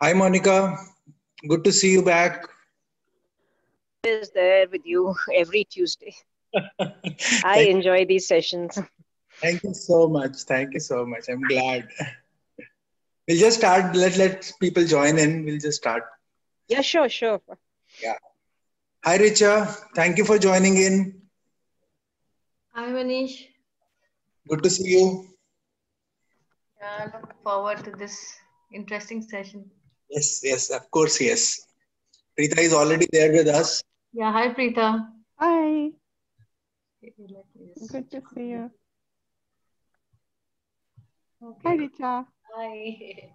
Hi, Monica. Good to see you back. Is there with you every Tuesday. I Thank, enjoy these sessions. thank you so much. Thank you so much. I'm glad. We'll just start. Let people join in. We'll just start. Yeah, sure. Yeah. Hi, Richa. Thank you for joining in. Hi Manish. Good to see you. Yeah, look forward to this interesting session. Yes, of course, yes. Prita is already there with us. Yeah, hi Preeta. Hi, Okay, let me just good switch to on see here. you. Hi, Okay. Richa. Hi.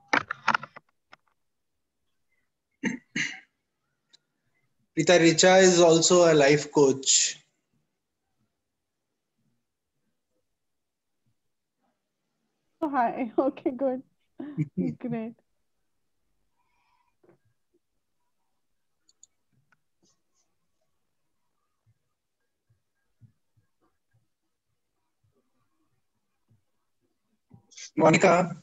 Prita, Richa is also a life coach. Oh, hi. Okay, good. Great. Monica,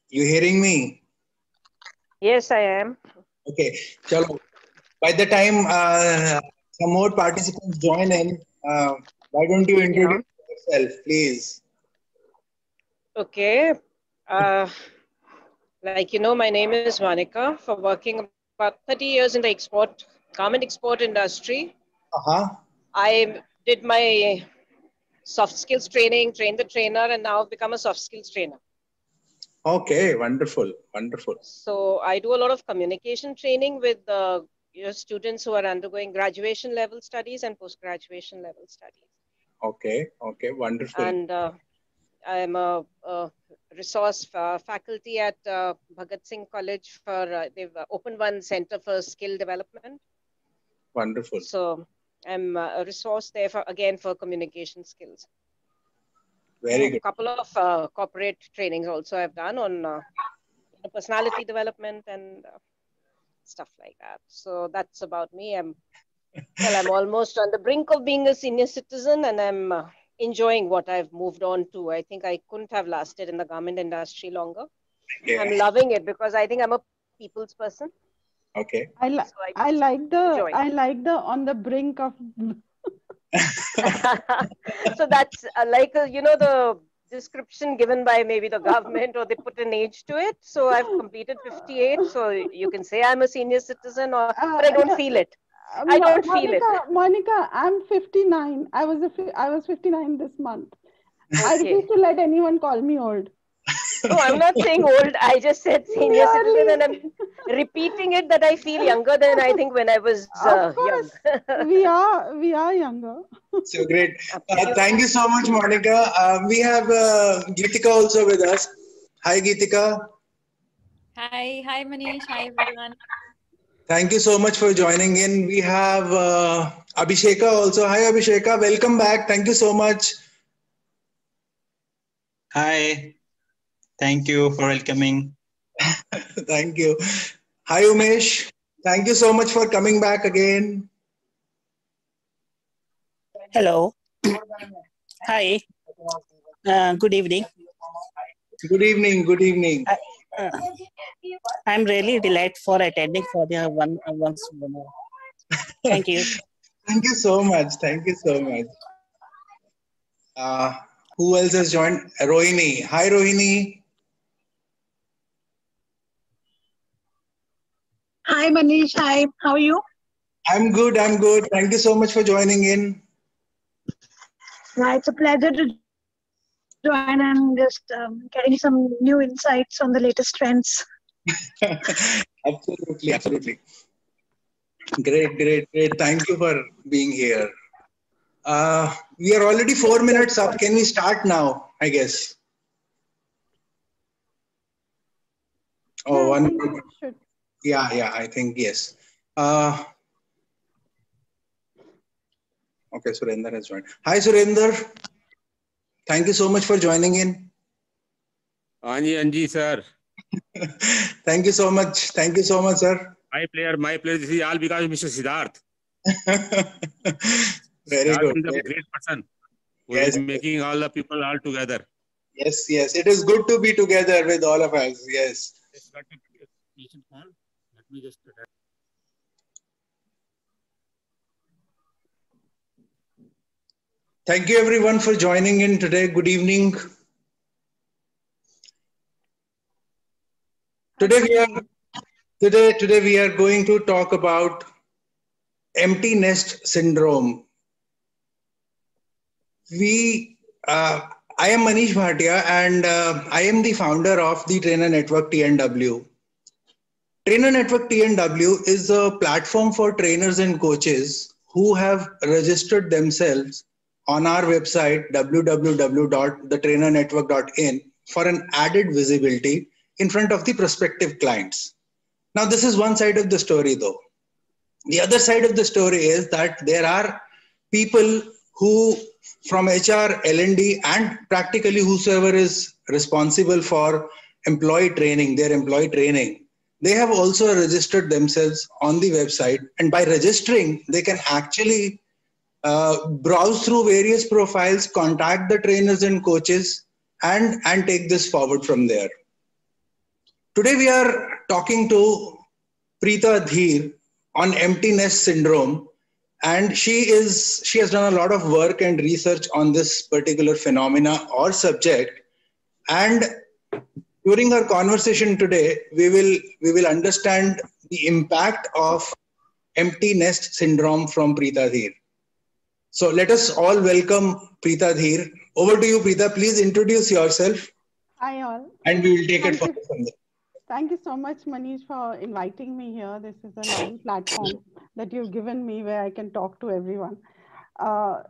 you hearing me? Yes, I am. Okay. Chalo. By the time some more participants join in, why don't you Yeah. introduce yourself, please? Okay. Uh, my name is Monica. For working about 30 years in the garment export industry, Uh-huh. I did my soft skills training, trained the trainer, and now I've become a soft skills trainer. Okay, wonderful, wonderful. So I do a lot of communication training with students who are undergoing graduation level studies and post-graduation level studies. Okay, wonderful. And I'm a resource faculty at Bhagat Singh College they've opened one center for skill development. Wonderful. So I'm a resource there for communication skills. Very A good. couple of corporate trainings also I've done on personality development and stuff like that. So that's about me. I'm almost on the brink of being a senior citizen, and I'm enjoying what I've moved on to. I think I couldn't have lasted in the garment industry longer. I'm Okay, loving it because I think I'm a people's person. okay. I like So I I just like the enjoy. I like the on the brink of So that's the description given by maybe the government or they put an age to it. So I've completed 58. So you can say I'm a senior citizen, but I don't no, feel it. I don't feel it. Monica, I'm 59. I was 59 this month. I refuse Okay. to let anyone call me old. No, I'm not saying old. I just said senior citizen, and I'm Really? repeating it that I feel younger than I think when I was Of young. course, we are younger. So great. Thank Absolutely. you so much, Monica. We have Geetika also with us. Hi, Geetika. Hi Manish, hi everyone. Thank you so much for joining in. We have Abhisheka also. Hi, Abhisheka. Welcome back. Thank you so much. Hi, thank you for welcoming. Thank you. Hi, Umesh. Thank you so much for coming back again. Hello. Hi. Good evening. Good evening. Good evening. Uh, I'm really delighted for attending for the once more. Thank you. Thank you so much. Thank you so much. Uh, who else has joined? Rohini. Hi, Rohini. Hi Manish, hi. How are you? I'm good. I'm good. Thank you so much for joining in. Yeah, it's a pleasure to join and just getting some new insights on the latest trends. Absolutely. Absolutely. Great. Thank you for being here. We are already 4 minutes up. Can we start now? I guess. Oh, Yeah, I one think minute. we should. Yeah. I think yes. Uh, okay, Surinder has joined. Hi, Surinder. Thank you so much for joining in. हाँ जी sir. Thank you so much. Thank you so much, sir. My player. This is all because of Mr. Siddharth. Very Siddharth good. is a great person who is Yes, making all the people all together. yes. It is good to be together with all of us. Yes. Let me just. Thank you everyone for joining in today. Good evening. Today we are going to talk about empty nest syndrome. I am Manish Bhatia and I am the founder of the Trainer Network TNW. Trainer Network TNW is a platform for trainers and coaches who have registered themselves on our website www.thetrainernetwork.in for an added visibility in front of the prospective clients. Now, this is one side of the story though. The other side of the story is that there are people who from HR, L&D and practically whosoever is responsible for employee training, their employee training, they have also registered themselves on the website, and by registering they can actually browse through various profiles, contact the trainers and coaches and take this forward from there. Today we are talking to Prita Dheer on emptiness syndrome, and she has done a lot of work and research on this particular phenomena or subject. And during our conversation today, we will understand the impact of empty nest syndrome from Prita Dheer. So let us all welcome Prita Dheer. Over to you, Prita. Please introduce yourself. Hi all. And we will take it forward from there. Thank you so much, Manish, for inviting me here. This is a lovely platform that you've given me where I can talk to everyone. Let's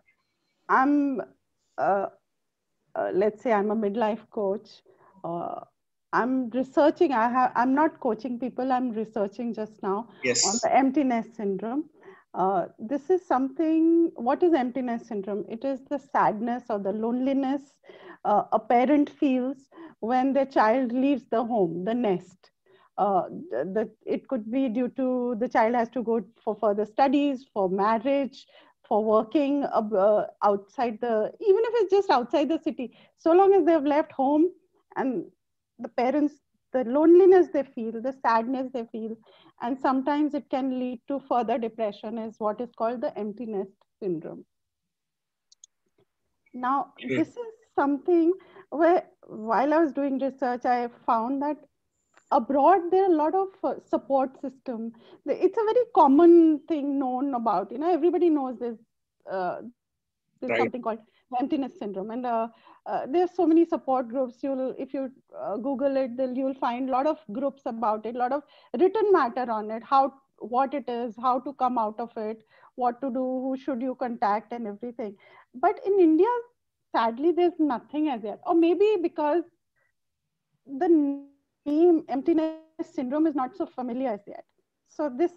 say I'm a midlife coach. I'm researching. I'm not coaching people. I'm researching just now on the emptiness syndrome. This is something. What is emptiness syndrome? It is the sadness or the loneliness a parent feels when their child leaves the home, the nest. It could be due to the child has to go for further studies, for marriage, for working outside even if it's just outside the city, so long as they've left home, and the parents, the loneliness they feel, the sadness they feel, and sometimes it can lead to further depression, is what is called the emptiness syndrome. Now, this is something where while I was doing research, I found that abroad there are a lot of support system. It's a very common thing known about, everybody knows there's something called emptiness syndrome, and there's so many support groups. If you Google it, you'll find a lot of groups about it, a lot of written matter on it, what it is, how to come out of it, what to do, who should you contact, and everything. But in India, sadly, there's nothing as yet, or maybe because the name emptiness syndrome is not so familiar as yet. So this,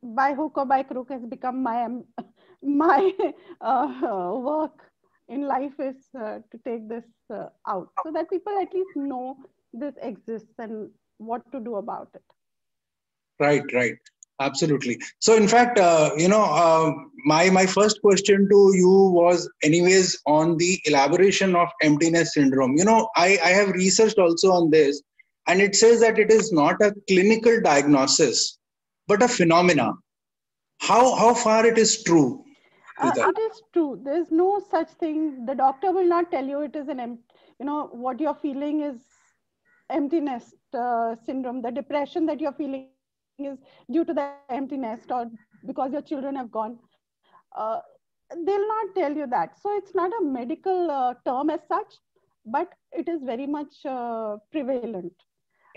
by hook or by crook, has become my work in life, is to take this out, so that people at least know this exists and what to do about it. Right. Absolutely. So in fact, my first question to you was anyways on the elaboration of emptiness syndrome. I have researched also on this, and it says that it is not a clinical diagnosis, but a phenomena. How far it is true? It is true. There's no such thing. The doctor will not tell you it is what you're feeling is emptiness syndrome. The depression that you're feeling is due to the emptiness, or because your children have gone. They'll not tell you that. So it's not a medical term as such, but it is very much prevalent.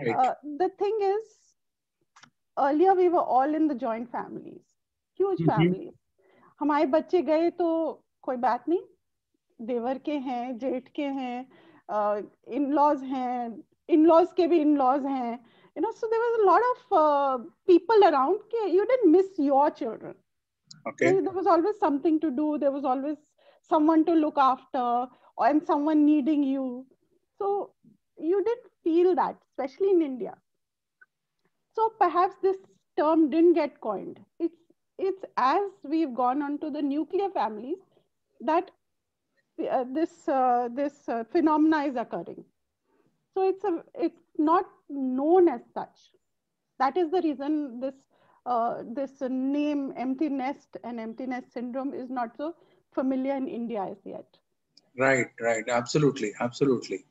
Right. The thing is, earlier we were all in the joint families, huge families. हमारे बच्चे गए तो कोई बात नहीं, देवर के हैं, जेठ के हैं, in-laws हैं, in-laws के भी in-laws हैं, so there was a lot of people around. You didn't miss your children. Okay. There was always something to do. There was always someone to look after, and someone needing you. So you did feel that, especially in India. So perhaps this term didn't get coined. It's as we've gone on to the nuclear families that this phenomena is occurring. So it's not known as such. That is the reason this name empty nest and emptiness syndrome is not so familiar in India as yet. Right, right, absolutely, absolutely.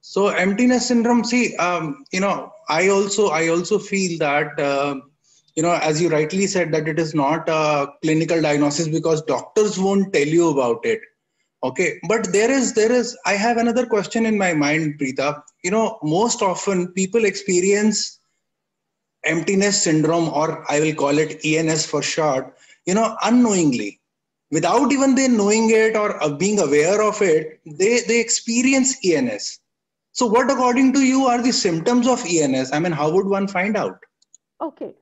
So emptiness syndrome, see, I also feel that, as you rightly said, that it is not a clinical diagnosis because doctors won't tell you about it. Okay, but I have another question in my mind, Preeta. Most often people experience emptiness syndrome, or I will call it ENS for short, unknowingly. Without even they knowing it or being aware of it, they experience ENS. So what, according to you, are the symptoms of ENS? I mean, how would one find out? Okay,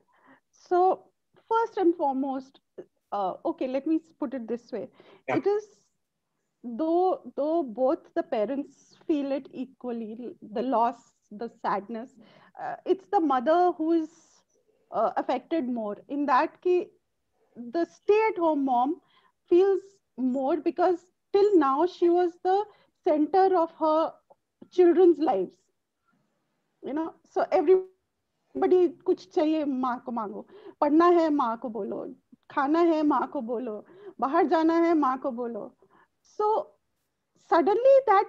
so first and foremost, okay, let me put it this way. Yeah. It is, though both the parents feel it equally, the loss, the sadness, it's the mother who is affected more. In that case, the stay-at-home mom feels more because till now she was the center of her children's lives. So everybody कुछ चाहिए माँ को मांगो, पढ़ना है माँ को बोलो, खाना है माँ को बोलो, बाहर जाना है माँ को बोलो. So suddenly that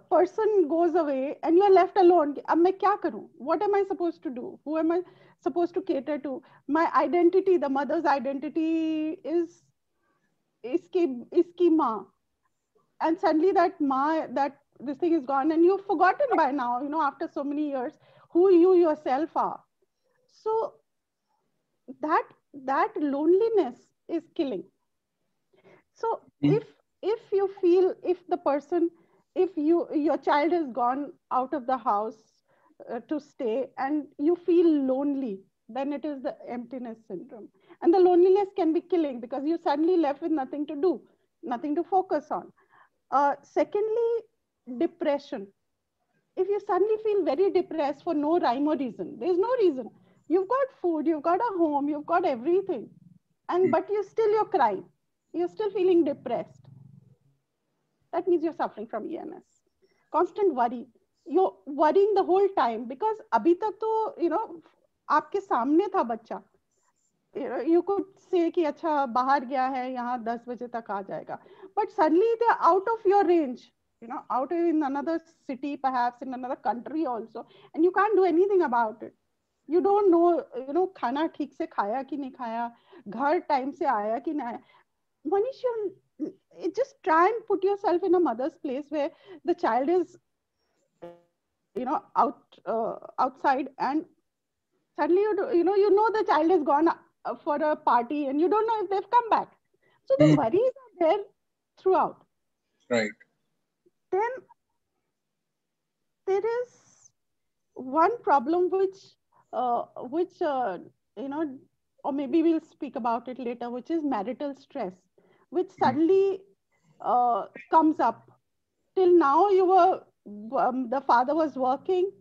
person goes away and you are left alone. अब मैं क्या करूं? What am I supposed to do? Who am I supposed to cater to? My identity, the mother's identity is इसकी माँ. And suddenly that this thing is gone and you've forgotten by now, after so many years, who you yourself are. So that loneliness is killing. So if you feel, if your child has gone out of the house to stay and you feel lonely, then it is the emptiness syndrome. And the loneliness can be killing because you suddenly left with nothing to do, nothing to focus on. Secondly, depression. If you suddenly feel very depressed for no rhyme or reason, there's no reason. You've got food, you've got a home, you've got everything, but you're crying. You're still feeling depressed. That means you're suffering from ENS. Constant worry. You're worrying the whole time because abhi tak to, आपके सामने था बच्चा. You could say कि अच्छा बाहर गया है, यहाँ 10 बजे तक आ जाएगा. But suddenly they're out of your range, out in another city, perhaps in another country also, and you can't do anything about it. You don't know, खाना ठीक से खाया कि नहीं खाया, घर टाइम से आया कि नहीं आया. Manish, just try and put yourself in a mother's place where the child is, outside, and suddenly you know the child has gone for a party and you don't know if they've come back. So the worries are there throughout. Right. Then there is one problem which or maybe we'll speak about it later, which is marital stress, which suddenly comes up. Till now the father was working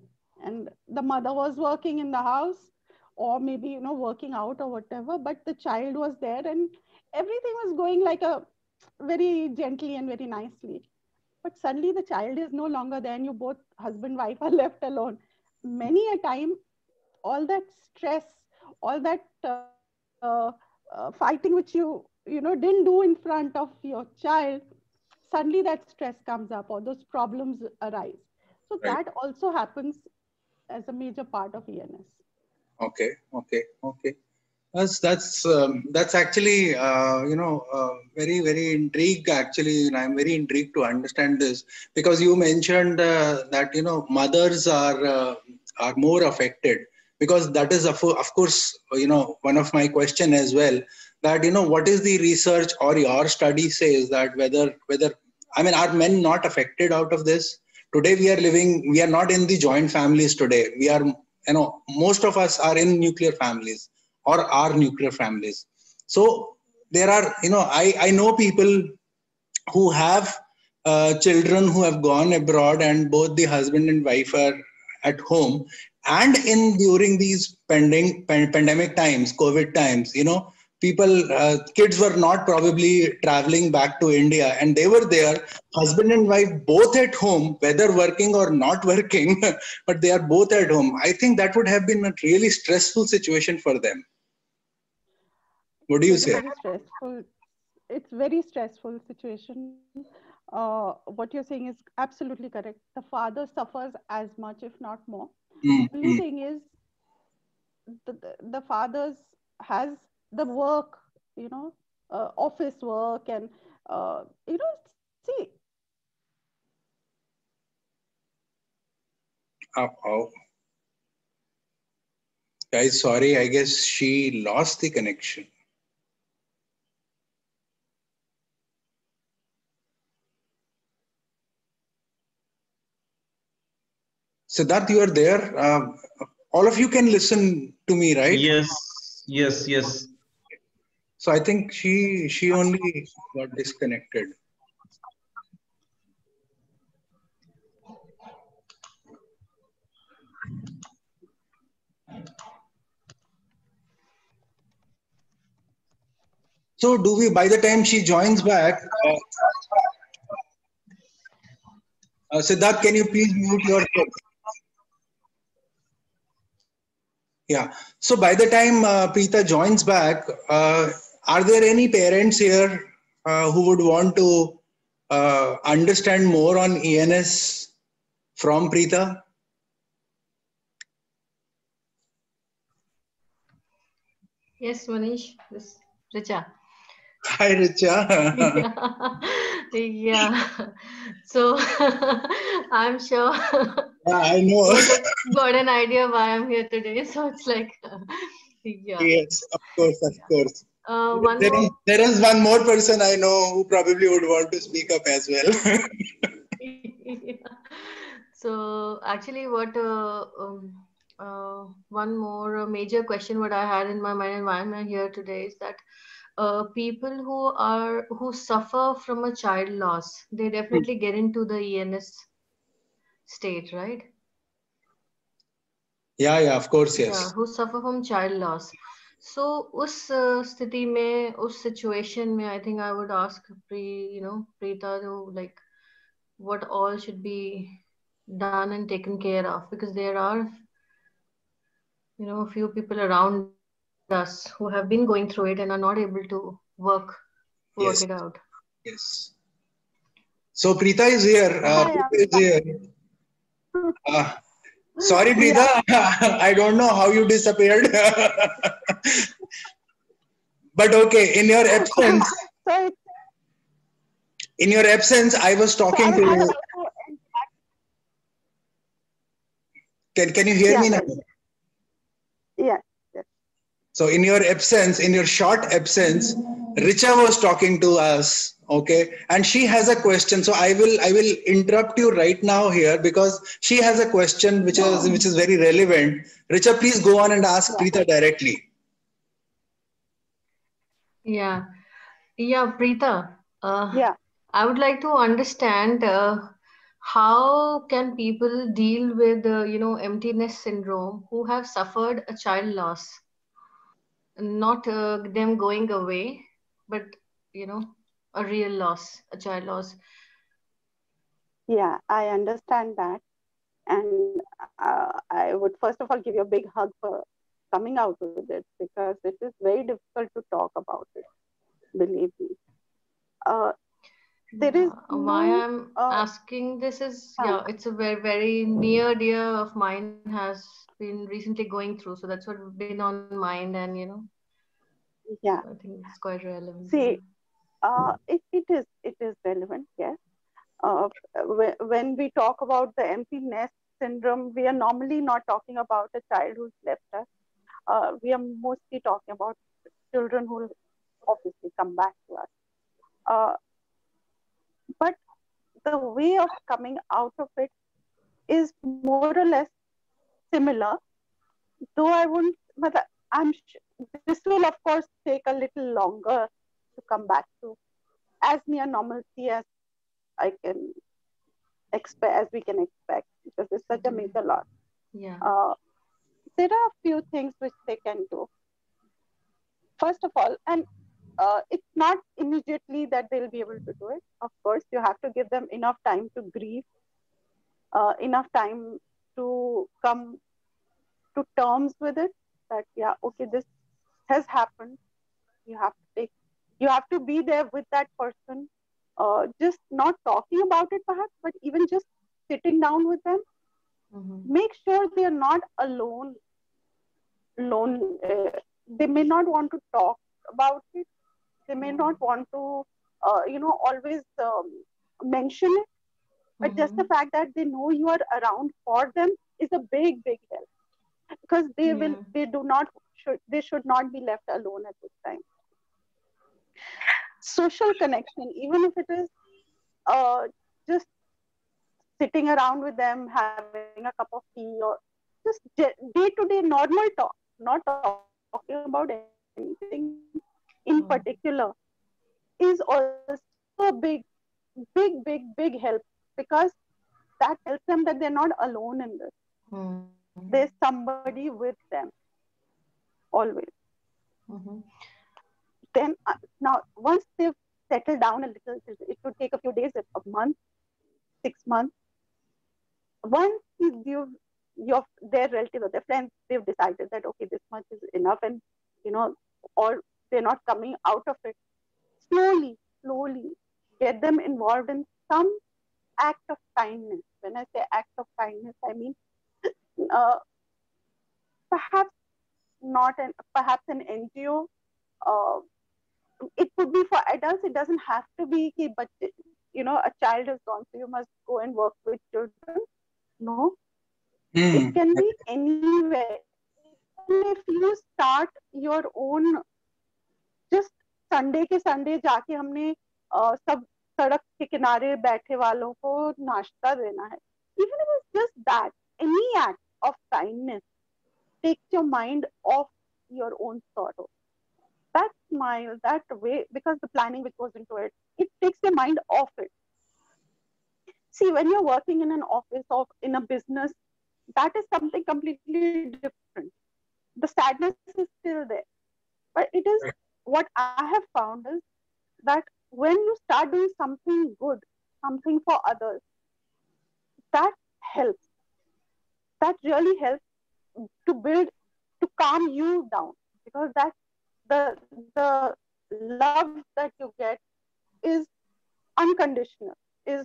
and the mother was working in the house, or maybe working out or whatever, but the child was there and everything was going like a very gently and very nicely. But suddenly the child is no longer there and you both husband wife are left alone. Many a time all that stress, all that fighting which you didn't do in front of your child, suddenly that stress comes up or those problems arise. So Right. that also happens as a major part of ENS. Okay. That's actually very, very intrigued. Actually, I'm very intrigued to understand this because you mentioned that mothers are more affected, because that is of course one of my question as well, that what is the research or your study says that whether I mean, are men not affected out of this? Today we are not in the joint families today. We are, most of us are in nuclear families or are nuclear families. So there are, I know people who have children who have gone abroad and both the husband and wife are at home, and during these pandemic times, COVID times, kids were not probably traveling back to India, and they were there, husband and wife both at home, whether working or not working, but they are both at home. I think that would have been a really stressful situation for them. What do you say? Very stressful. It's very stressful situation. What you're saying is absolutely correct. The father suffers as much, if not more. Only Mm-hmm. thing is, the fathers has the work, office work, and see. Oh, guys, sorry, I guess she lost the connection. Siddharth, you are there. All of you can listen to me, right? Yes. So I think she only got disconnected. So do we, by the time she joins back, Siddharth, can you please mute yourself? Yeah. So by the time Prita joins back, are there any parents here who would want to understand more on ENS from Prita? Yes, Manish, this Richa. Hi, Richa. Yeah. So I'm sure Yeah, I you know. would have got an idea why I'm here today. So it's like, yeah. Yes, of course, of Yeah. course. One more. There is one more person I know who probably would want to speak up as well. Yeah. So actually, one more major question what I had in my mind and why I'm here today is that people who suffer from a child loss, they definitely get into the ENS state, right? Yeah, of course, Yeah, yes. who suffer from child loss. So उस स्थिति में उस situation में I think I would ask Preeta to like what all should be done and taken care of, because there are a few people around us who have been going through it and are not able to work it Yes, out. yes. So Preeta is here. Hi, Preeta I'm is back. here. Uh, Sorry, Preeta. Yeah. I don't know how you disappeared. But okay, So in your absence, I was talking to I you. want to interact. Can you hear Yeah, me now? yes, yes. So in your absence, in your short absence, Richa was talking to us, okay, and she has a question. So I will interrupt you right now here because she has a question which is very relevant. Richa, please go on and ask Yeah, Preeta directly. Yeah, yeah, Preeta. yeah. I would like to understand how can people deal with emptiness syndrome who have suffered a child loss, not them going away, but you know a real loss, a child loss. Yeah, I understand that. And I would first of all give you a big hug for coming out with it because it is very difficult to talk about it, believe me. Uh, there is Yeah, why no, I'm asking this is, uh, yeah, it's a very, very near dear of mine has been recently going through. So that's what been on mind, and so I yeah. think it's quite relevant. Yeah. See, it is relevant, yes. When we talk about the empty nest syndrome, we are normally not talking about a child who's left us. We are mostly talking about children who will obviously come back to us. Uh, but the way of coming out of it is more or less similar, though I wouldn't, but this will of course take a little longer to come back to as near normalcy as I can expect, as we can expect, because it's such a Certainly. major loss. Yeah. Uh, there are a few things which they can do. first of all, and it's not immediately that they'll be able to do it. Of course, you have to give them enough time to grieve, enough time to come to terms with it, that yeah, okay, this has happened. You have to take, you have to be there with that person, just not talking about it perhaps, but even just sitting down with them. Make sure they are not alone. They may not want to talk about it. They may not want to, always mention it. But just the fact that they know you are around for them is a big, big help, because they should not be left alone at this time. Social connection, even if it is just sitting around with them, having a cup of tea, or just day-to-day normal talk, not talking about anything in particular, is also a big, big help, because that tells them that they're not alone in this. There's somebody with them always. Then now, once they've settled down a little, it could take a few days, a month, 6 months. Once their relatives or their friends, they've decided that okay, this much is enough, and or they're not coming out of it, slowly get them involved in some act of kindness. When I say act of kindness, I mean perhaps perhaps an NGO. It could be for adults. It doesn't have to be, but a child is gone, so you must go and work with children. No, it can be anywhere. Even if you start your own, just Sunday के Sunday जाके हमने सब सड़क के किनारे बैठे वालों को नाश्ता देना है. Even if it's just that, any act of kindness takes your mind off your own sorrow. That smile, that way, because the planning which goes into it, it takes your mind off it. See, when you're working in an office or in a business, that is something completely different. The sadness is still there. But it is, what I have found is that when you start doing something good, something for others, that helps. That really helps to calm you down, because that the love that you get is unconditional, is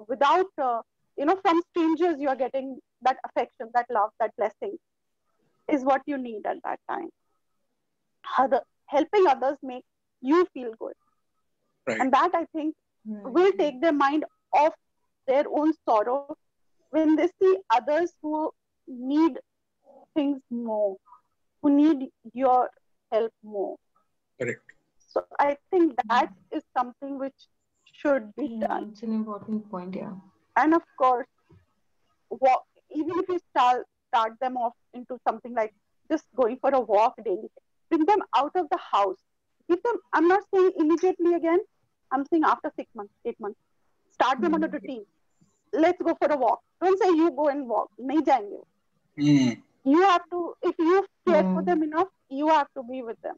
without, from strangers you are getting that affection, that love, that blessing is what you need at that time. Helping others make you feel good. Right. And that, I think, will take their mind off their own sorrow when they see others who need things more, who need your help more. Correct. So I think that is something which should be done. It's an important point, yeah. And of course, even if you start them off into something like just going for a walk daily, bring them out of the house. Give them, I'm not saying immediately again, I'm saying after 6 months, 8 months. Start them on a routine. Let's go for a walk. Don't say you go and walk. Nahi jayenge. You have to, if you care for them enough, you have to be with them.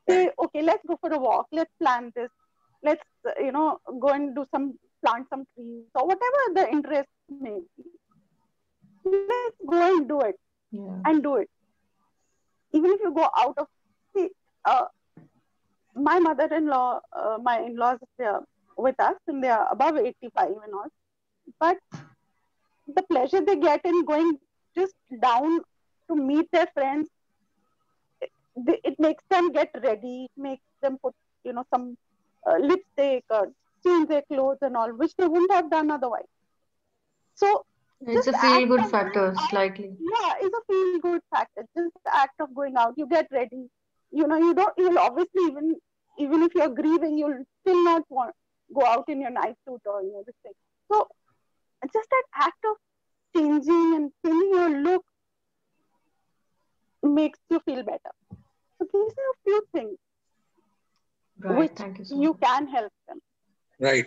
Say, okay, let's go for a walk. Let's plan this. Let's, go and plant some trees or whatever the interest may be. Let's go and do it. Yeah. And do it. Even if you go out of, my mother-in-law, my in-laws, they are with us and they are above 85 and all. But the pleasure they get in going just down to meet their friends, it makes them get ready. It makes them put, some lipstick or change their clothes and all, which they wouldn't have done otherwise. So it's a feel-good factor, slightly. Yeah, it's a feel-good factor. Just the act of going out, you get ready. You'll obviously, even if you're grieving, you'll still not want to go out in your night suit or this thing. So just that act of changing and changing your look makes you feel better. So these are a few things which you can help them. Right.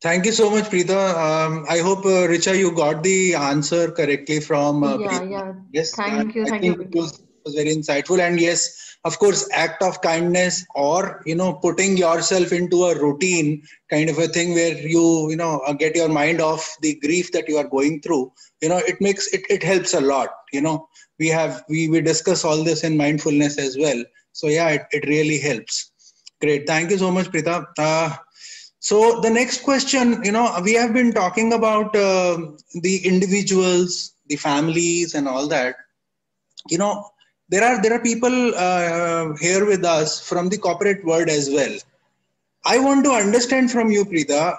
Thank you so much, Prita. I hope, Richa, you got the answer correctly from Prita. Yeah. Yes. Thank you. I think it was very insightful. And yes, of course, act of kindness, or, putting yourself into a routine kind of a thing where you get your mind off the grief that you are going through, it helps a lot. We discuss all this in mindfulness as well. So yeah, it really helps. Great. Thank you so much, Prita. So the next question, we have been talking about the individuals, the families, and all that. There are people here with us from the corporate world as well. I want to understand from you, Prita,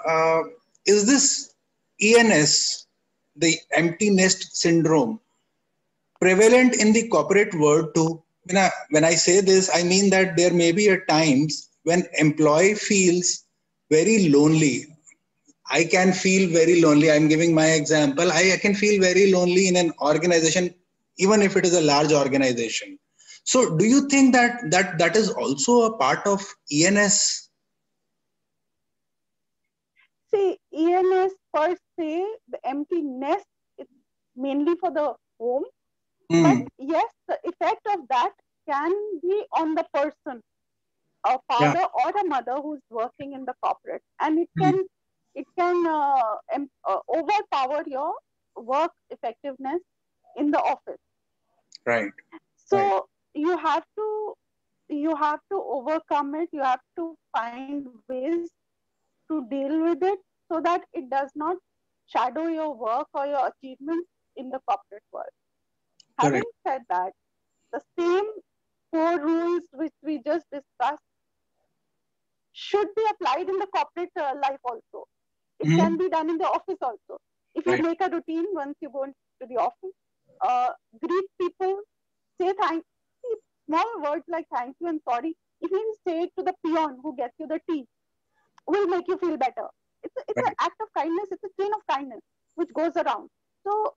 is this ENS, the empty nest syndrome, prevalent in the corporate world too? When I say this, I mean that there may be at times when employee feels very lonely. I can feel very lonely. I'm giving my example. I can feel very lonely in an organization, even if it is a large organization. So do you think that is also a part of ENS? See, ENS per se, the empty nest, it's mainly for the home. But yes, the effect of that can be on the person, a father or a mother who's working in the corporate, and it can overpower your work effectiveness in the office. Right. So you have to overcome it. You have to find ways to deal with it so that it does not shadow your work or your achievements in the corporate world. Having said that, the same 4 rules which we just discussed should be applied in the corporate life also. It can be done in the office also. If you make a routine once you go into the office, greet people, say thank you. Small words like thank you and sorry, if you say it to the peon who gets you the tea, will make you feel better. It's an act of kindness. It's a chain of kindness which goes around. So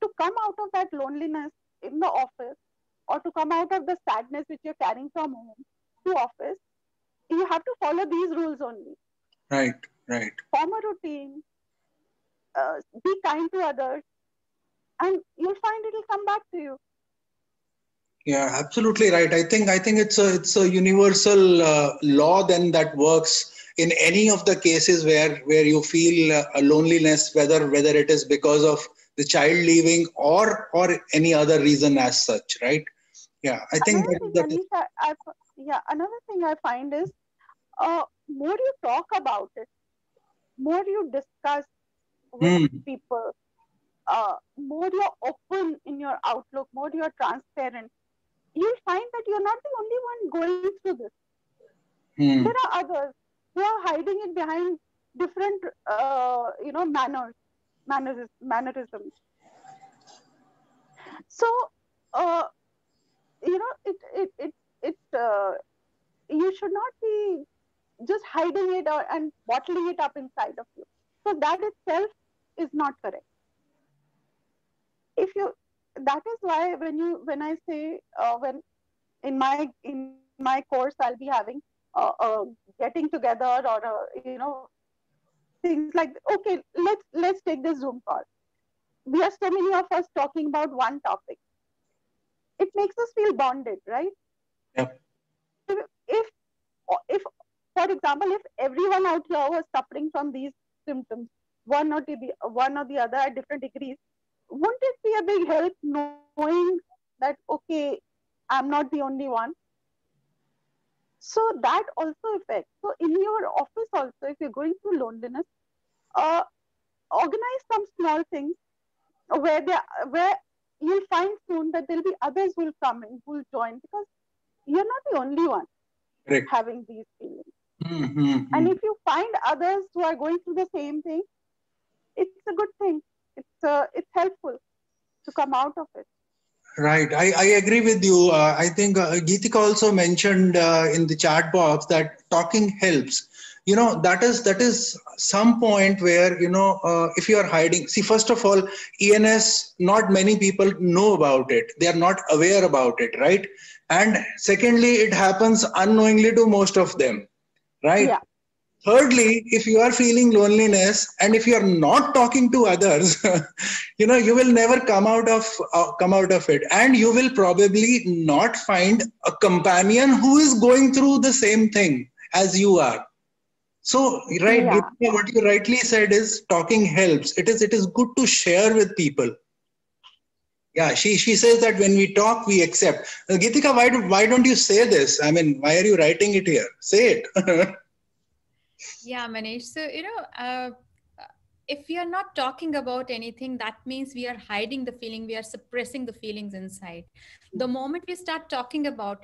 to come out of that loneliness in the office, or to come out of the sadness which you're carrying from home to office, you have to follow these rules only. Right. Form a routine, be kind to others, and you'll find it'll come back to you. Yeah, absolutely right. I think it's a universal law then that works in any of the cases where you feel a loneliness, whether it is because of the child leaving or any other reason as such, right? Yeah, I think another thing I find is more you talk about it, more you discuss with people, more you're open in your outlook, more you're transparent, you'll find that you're not the only one going through this. There are others who are hiding it behind different, mannerisms. So, you should not be just hiding it and bottling it up inside of you. So that itself is not correct. That is why when I say when in my course I'll be having getting together or things like, okay, let's take this Zoom call. We are so many of us talking about one topic. It makes us feel bonded, right? Yep. If for example, if everyone out here was suffering from these symptoms, one or the other at different degrees, wouldn't it be a big help knowing that, okay, I'm not the only one? So that also affects. So in your office also, if you're going through loneliness, organize some small things where you'll find soon that there'll be others who'll come in, who'll join, because you're not the only one having these feelings. And if you find others who are going through the same thing, it's a good thing. It's helpful to come out of it. Right. I agree with you. I think Geetika also mentioned in the chat box that talking helps. That is some point where, if you are hiding, see, first of all, ENS, not many people know about it. They are not aware about it, right? And secondly, it happens unknowingly to most of them, right? Yeah. Thirdly, if you are feeling loneliness and if you are not talking to others, you will never come out of it, and you will probably not find a companion who is going through the same thing as you are. So, right, Yeah. Geetika, what you rightly said is talking helps. It is good to share with people. Yeah, she says that when we talk, we accept. Geetika, why don't you say this? I mean, why are you writing it here? Say it. Yeah, Manish. So, if we are not talking about anything, that means we are hiding the feeling, we are suppressing the feelings inside. The moment we start talking about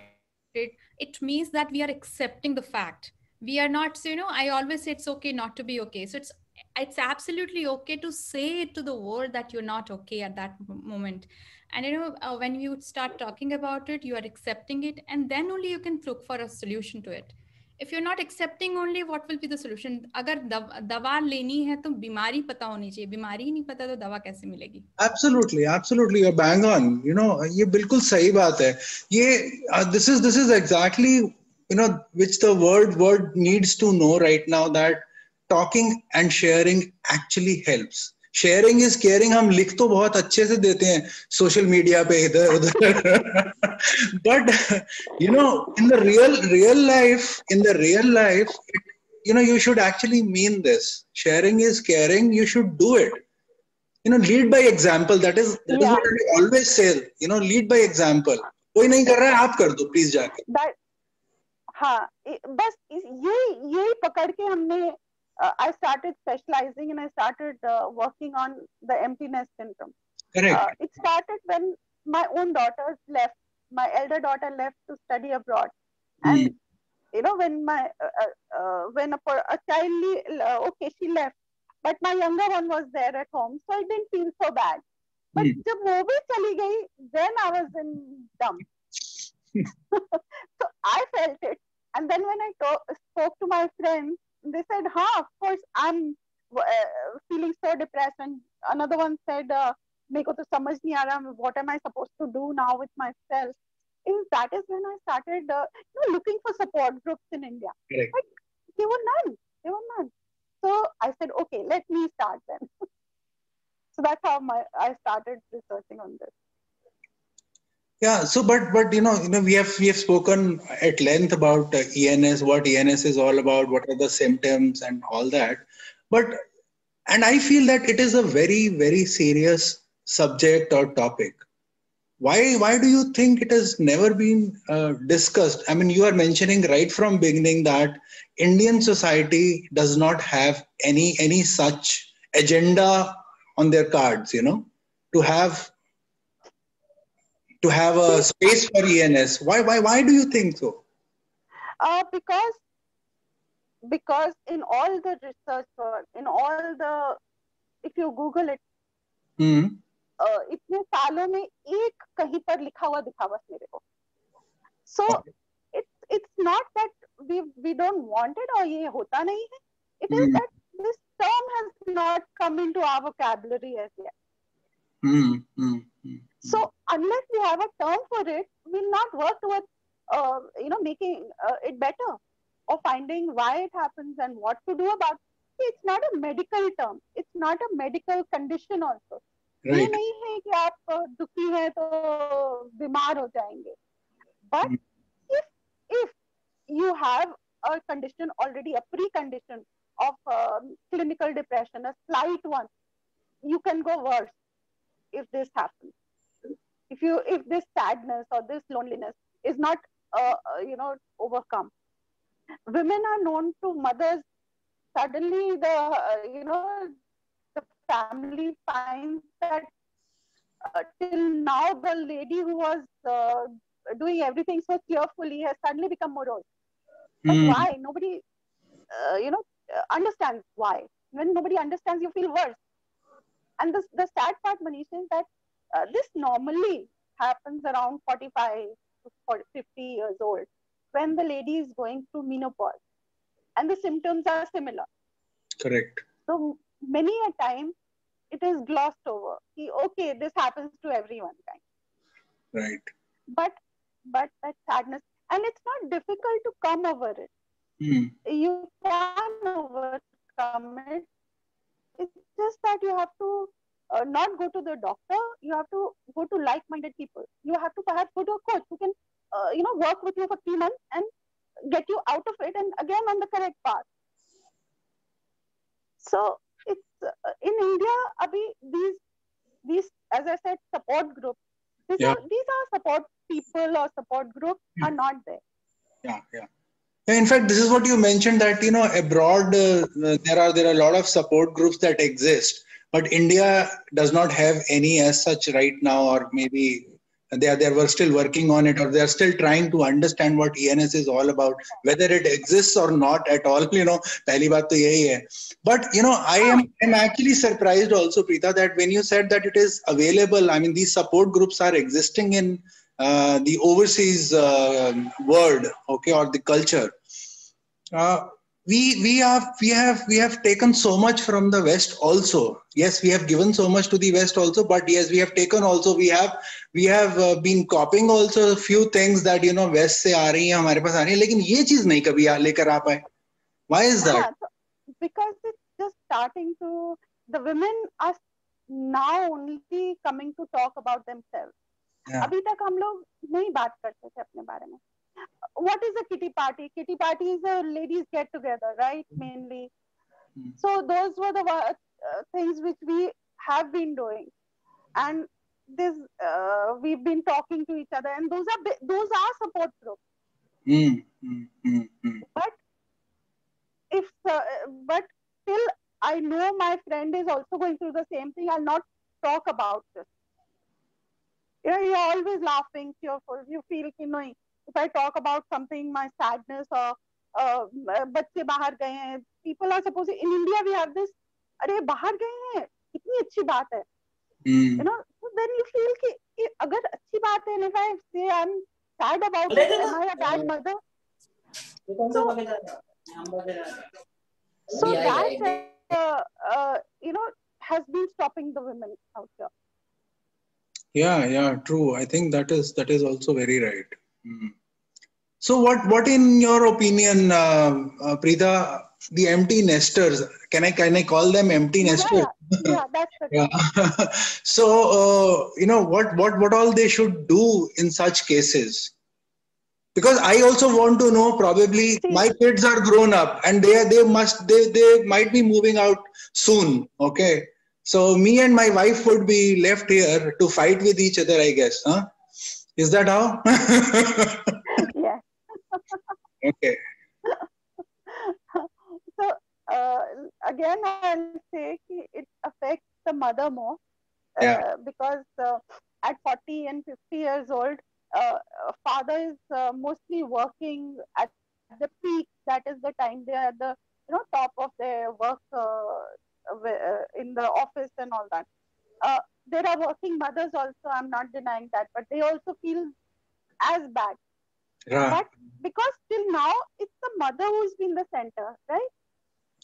it means that we are accepting the fact. We are not, so, I always say it's okay not to be okay. So it's absolutely okay to say it to the world that you're not okay at that moment. And when you start talking about it, you are accepting it, and then only you can look for a solution to it. If you're not accepting only, what will be the solution? अगर दवा लेनी है तो बीमारी पता होनी चाहिए, बीमारी ही नहीं पता तो दवा कैसे मिलेगी? Absolutely, absolutely. You're bang on. ये बिल्कुल सही बात है. This is exactly which the world needs to know right now, that talking and sharing actually helps. Sharing is caring. हम लिख तो बहुत अच्छे से देते हैं सोशल मीडिया पे इधर उधर, but in the real life, you should actually mean this. Sharing is caring. You should do it. Lead by example. That is Yeah. what I always say. Lead by example. कोई नहीं कर रहा है, आप कर दो प्लीज जाके. That हाँ बस यही पकड़ के हमने I started specializing and I started working on the emptiness syndrome. Correct. It started when my own daughters left. My elder daughter left to study abroad, and when a child okay, she left, but my younger one was there at home, so I didn't feel so bad. But जब वो भी चली गई, then I was in dump. So I felt it, and then when I spoke to my friends, they said, of course I'm feeling so depressed. And another one said, मेरे को तो समझ नहीं आ रहा, what am I supposed to do now with myself? That is when I started looking for support groups in India. Correct. Like, there were none. So I said, okay, let me start then. So that's how I started researching on this. Yeah. So, but we have spoken at length about ENS, what ENS is all about, what are the symptoms and all that. And I feel that it is a very, very serious subject or topic. Why do you think it has never been discussed? I mean, you are mentioning right from beginning that Indian society does not have any such agenda on their cards, to have a space for ENS. Why do you think so? Because in all the research work, if you Google it, इतने सालों में एक कहीं पर लिखा हुआ दिखा बस मेरे को. So it's not that we don't want it or ये होता नहीं है. It is that this term has not come into our vocabulary as yet. So unless we have a term for it, we'll not work towards making it better or finding why it happens and what to do about it. It's not a medical term. It's not a medical condition also. ये नहीं है कि आप दुखी हैं तो बीमार हो जाएंगे. But if you have a condition already, a precondition of clinical depression, a slight one, you can go worse if this happens. If this sadness or this loneliness is not overcome. Women are known to mothers. Suddenly the family finds that till now the lady who was doing everything so cheerfully has suddenly become morose. But why? Nobody understands why. When nobody understands, you feel worse. And the sad part, Manish, is that this normally happens around 45 to 50 years old, when the lady is going through menopause and the symptoms are similar. Correct. So many a time it is glossed over. Okay, this happens to everyone. Right. But that sadness, and it's not difficult to come over it. You can overcome it. It's just that you have to not go to the doctor. You have to go to like-minded people. You have to perhaps go to a coach who can, work with you for 3 months and get you out of it and again on the correct path. So it's in India, Abhi, these as I said, support groups. These are support people or support groups are not there. Yeah. In fact, this is what you mentioned, that abroad there are a lot of support groups that exist, but India does not have any as such right now, or maybe they were still working on it, or they are still trying to understand what ENS is all about, whether it exists or not at all. पहली बात तो यही है. But I'm actually surprised also, Prita, that when you said that it is available, I mean these support groups are existing in the overseas world, okay, or the culture. We have taken so much from the West also. Yes, we have given so much to the West also, but yes, we have taken also. We have been copying also a few things that West से आ रही हैं, हमारे पास आ रही हैं, लेकिन ये चीज नहीं कभी लेकर आ पाए. Why is that? Because it's just starting to. The women are now only coming to talk about themselves. अभी तक हम लोग नहीं बात करते थे अपने बारे में. What is a kitty party? Kitty party is a ladies get together, right? Mainly. So those were the things which we have been doing, and this we've been talking to each other, and those are support groups. But but still, I know my friend is also going through the same thing. I'll not talk about this. You're always laughing, cheerful. You feel कि नहीं. If I talk about something, my sadness or बच्चे बाहर गए हैं, people are supposed in India we have this, अरे बाहर गए हैं, कितनी अच्छी बात है. So then you feel कि अगर अच्छी बात है, and if I say I'm sad about it, am I a bad mother? So that has been stopping the women out here. Yeah, true. I think that is also very right. So what in your opinion, Prita, the empty nesters, can I call them empty nesters? Yeah, that's the yeah. So what all they should do in such cases? Because I also want to know, probably my kids are grown up and they might be moving out soon. Okay. So me and my wife would be left here to fight with each other, I guess. Huh? Is that how? Yeah. Okay. So again, I'll say it affects the mother more because at 40 and 50 years old, father is mostly working at the peak. That is the time they are at the top of their work in the office and all that. There are working mothers also. I'm not denying that, but they also feel as bad. Yeah. But because till now it's the mother who's been the center, right?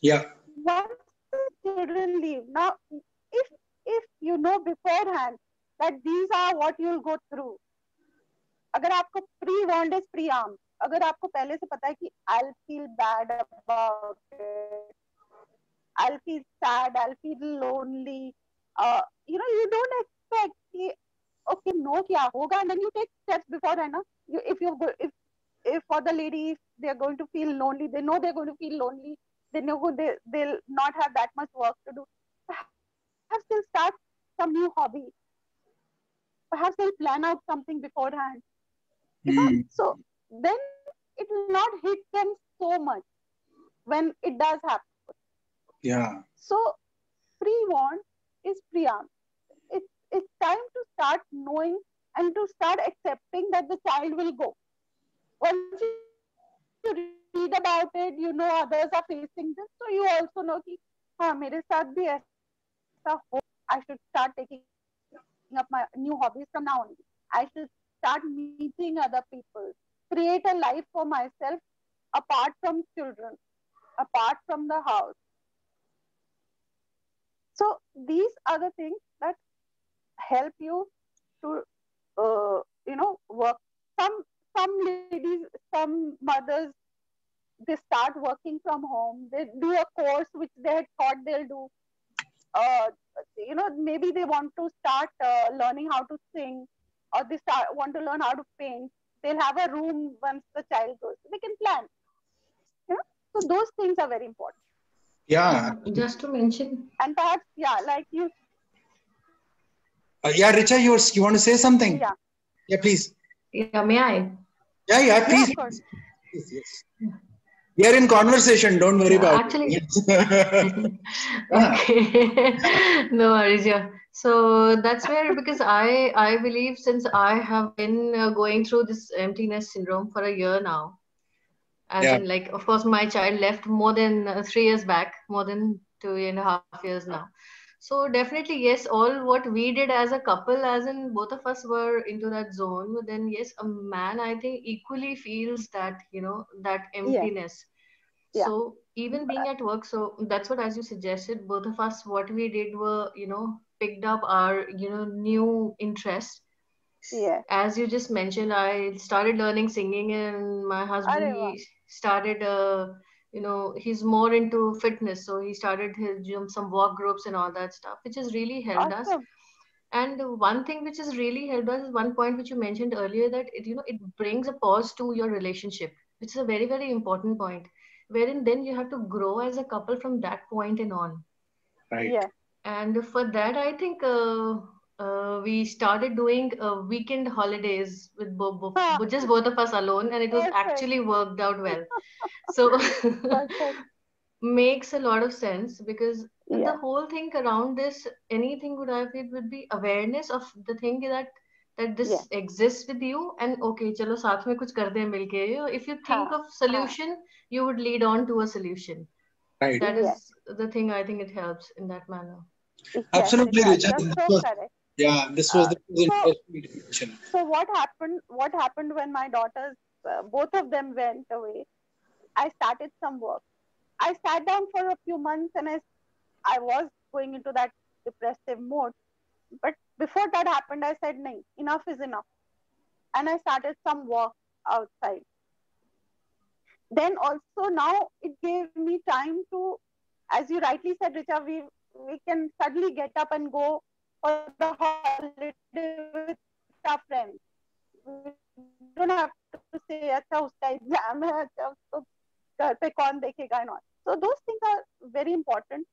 Yeah. Once the children leave, now if you know beforehand that these are what you'll go through, अगर आपको pre-warned is pre-armed, अगर आपको पहले से पता है कि I'll feel bad about it, I'll feel sad, I'll feel lonely, you don't expect कि okay, no क्या होगा, and then you take steps beforehand. If for the lady, if they're going to feel lonely, they know they're going to feel lonely, they know they'll not have that much work to do, perhaps they'll start some new hobby, perhaps they'll plan out something beforehand. So then it will not hit them so much when it does happen. Yeah. So pre-warned is pre-armed. It's time to start knowing and to start accepting that the child will go. Once you read about it, others are facing this, so you also know कि हाँ मेरे साथ भी ऐसा हो. I should start taking up my new hobbies from now on. I should start meeting other people, create a life for myself apart from children, apart from the house. So these are the things that help you to work. Some ladies, some mothers they start working from home, they do a course which they had thought they'll do. Maybe they want to start learning how to sing, or they want to learn how to paint. They'll have a room once the child goes. They can plan. So those things are very important. Yeah. Just to mention. And perhaps, like you. Yeah, Richa, you want to say something? Yeah. Yeah, please. Yeah, may I? Yeah, please. Yeah, of course. Yes. We are in conversation. Don't worry about actually, it. okay. No worries, yeah. So that's where, because I believe, since I have been going through this emptiness syndrome for a year now, as in, like, of course, my child left more than 3 years back, more than 2.5 years now. So definitely, yes, all what we did as a couple, as in both of us were into that zone, but then yes, a man, I think, equally feels that, that emptiness. Yeah. So even being at work, so that's what, as you suggested, both of us, what we did were, picked up our, new interest. Yeah. As you just mentioned, I started learning singing, and my husband, he started, he's more into fitness. So he started his some walk groups and all that stuff, which has really helped us. And one thing which has really helped us is one point which you mentioned earlier, that it brings a pause to your relationship, which is a very, very important point, wherein then you have to grow as a couple from that point and on. Right. Yeah. And for that, I think we started doing weekend holidays with just both of us alone, and it was actually worked out well. So makes a lot of sense, because the whole thing around this, anything would have, it would be awareness of the thing that this exists with you, and okay, chalo saath mein kuch karte hain milke. If you think of solution, you would lead on to a solution. Right. That is the thing. I think it helps in that manner. Absolutely, Richa. That's so correct. Yeah, this was the interesting. So what happened when my daughters, both of them went away? I started some work. I sat down for a few months, and I was going into that depressive mode. But before that happened, I said, "No, enough is enough," and I started some work outside. Then also now it gave me time to, as you rightly said, Richa, we can suddenly get up and go for the holiday with our friends. We don't have to say, "Acha, uska exam hai, acha, usko ghar pe kaun dekhega," and all. So those things are very important.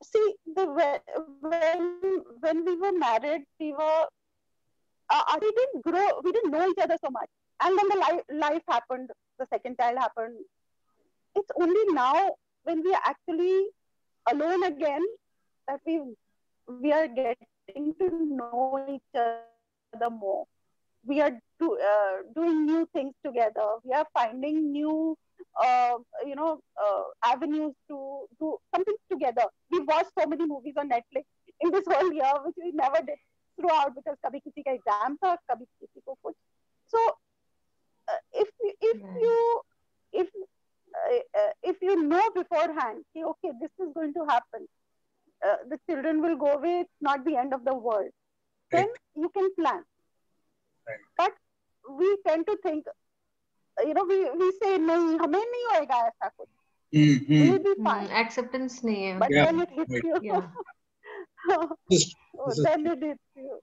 See, when we were married, we didn't grow, we didn't know each other so much. And then the life happened, the second child happened. It's only now when we are actually alone again that we are getting to know each other more. We are doing new things together. We are finding new, avenues to do some things together. We watched so many movies on Netflix in this whole year, which we never did throughout, because kabhi kisi ka exam tha, kabhi kisi ko kuch. So if you know beforehand, okay, this is going to happen, the children will go away, it's not the end of the world, then you can plan. But we tend to think, we say, nahi, hame nahi hoega aisa kuch. We'll be fine. Acceptance nahi hai. But then it hits you. Then it hits you.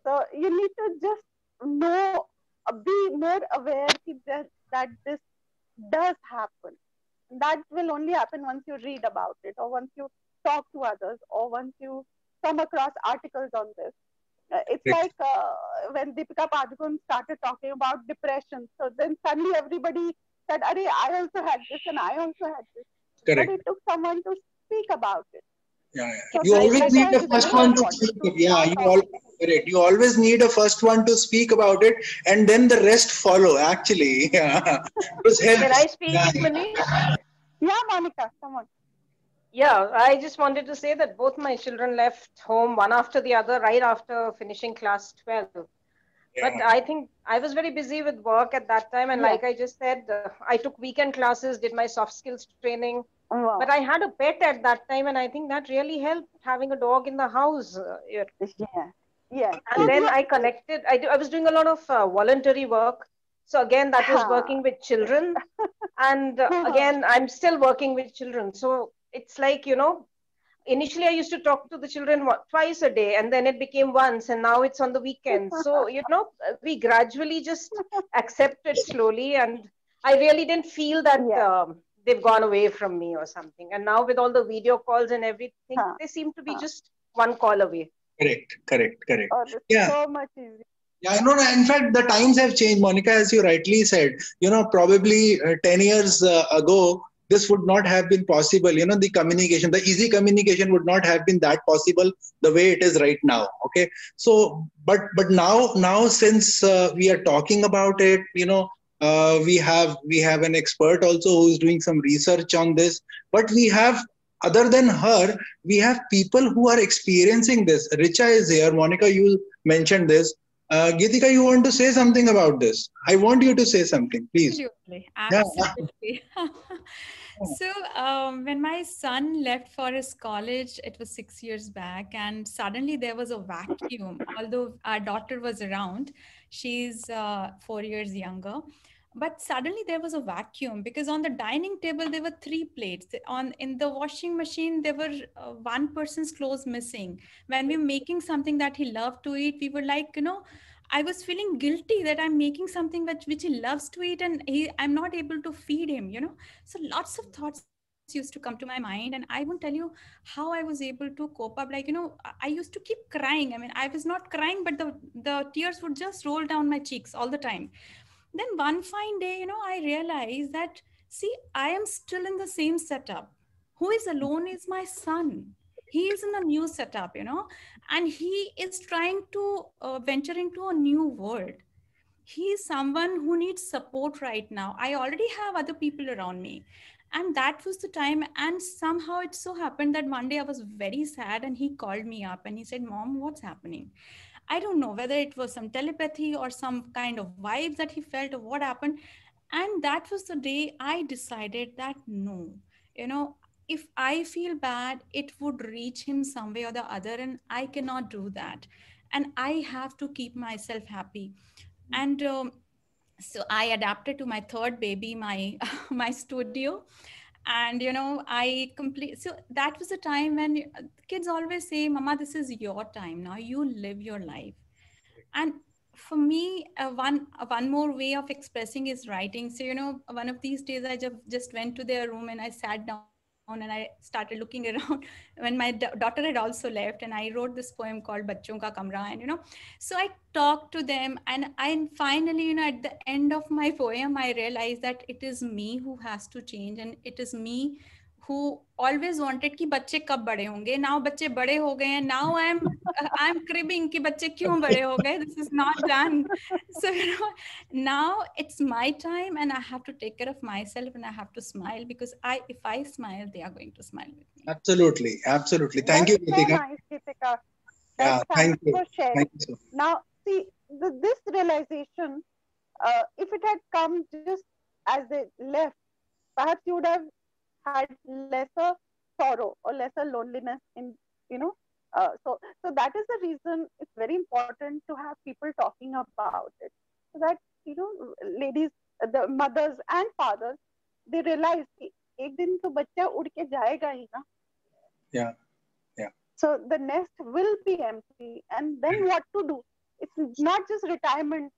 So you need to just know, be more aware that this does happen. That will only happen once you read about it, or once you talk to others, or once you come across articles on this. It's like when Deepika Padukone started talking about depression. So then suddenly everybody said, "Arey, I also had this, and I also had this." Correct. But it took someone to speak about it. Yeah. So you always need a first one to speak. Yeah, you always need a first one to speak about it, and then the rest follow. Actually, yeah. Can I speak, Manish? Yeah, Monica, come on. Yeah, I just wanted to say that both my children left home one after the other right after finishing class 12. Yeah. But I think I was very busy with work at that time. And like I just said, I took weekend classes, did my soft skills training. Wow. But I had a pet at that time. And I think that really helped, having a dog in the house. Yeah. And then I connected. I was doing a lot of voluntary work. So again, that was working with children. And again, I'm still working with children. So it's like, initially I used to talk to the children twice a day, and then it became once, and now it's on the weekends. So, we gradually just accept it slowly. And I really didn't feel that they've gone away from me or something. And now with all the video calls and everything, they seem to be just one call away. Correct. Oh, that's Yeah. so much easier. Yeah, I know. In fact, the times have changed, Monica, as you rightly said. Probably 10 years ago, this would not have been possible. The communication, the easy communication would not have been that possible the way it is right now. Okay. So, but now since we are talking about it, we have an expert also who is doing some research on this. But we have, other than her, we have people who are experiencing this. Richa is here. Monica, you mentioned this. Geetika, you want to say something about this? I want you to say something, please. Absolutely. Yeah. Absolutely. So, when my son left for his college, it was 6 years back, and suddenly there was a vacuum. Although our daughter was around, she's 4 years younger. But suddenly there was a vacuum because on the dining table there were three plates. In the washing machine there were one person's clothes missing. When we were making something that he loved to eat, we were like, I was feeling guilty that I'm making something which he loves to eat, and I'm not able to feed him. So lots of thoughts used to come to my mind, and I won't tell you how I was able to cope up. Like, I used to keep crying. I mean, I was not crying, but the tears would just roll down my cheeks all the time. Then one fine day, I realized that, see, I am still in the same setup. Who is alone is my son. He is in a new setup, and he is trying to venture into a new world. He is someone who needs support right now. I already have other people around me. And that was the time. And somehow it so happened that one day I was very sad, and he called me up and he said, Mom, what's happening? I don't know whether it was some telepathy or some kind of vibes that he felt or what happened. And that was the day I decided that no, if I feel bad, it would reach him some way or the other, and I cannot do that. And I have to keep myself happy. And so I adapted to my third baby, my my studio. And I complete. So that was a time when kids always say, Mama, this is your time now, you live your life. And for me, one more way of expressing is writing. So one of these days I just went to their room and I sat down and I started looking around when my daughter had also left, and I wrote this poem called Bachon Ka Kamra. And so I talked to them, and finally, at the end of my poem, I realized that it is me who has to change, and it is me who always wanted कि बच्चे कब बड़े होंगे. Now बच्चे बड़े हो गए हैं. Now I'm cribbing कि बच्चे क्यों बड़े हो गए. This is not done. So now it's my time, and I have to take care of myself, and I have to smile, because if I smile, they are going to smile with me. Absolutely. Thank That's you, so Geetika. nice, Geetika. Yeah, Thanks thank you. for sharing. Thank you so much. Now, see, this realization, if it had come just as they left, perhaps you would have had lesser sorrow or lesser loneliness in, so that is the reason it's very important to have people talking about it, so that, ladies, the mothers and fathers, they realize कि एक दिन तो बच्चा उड़ के जाएगा ही ना. Yeah. So the nest will be empty, and then what to do? It's not just retirement.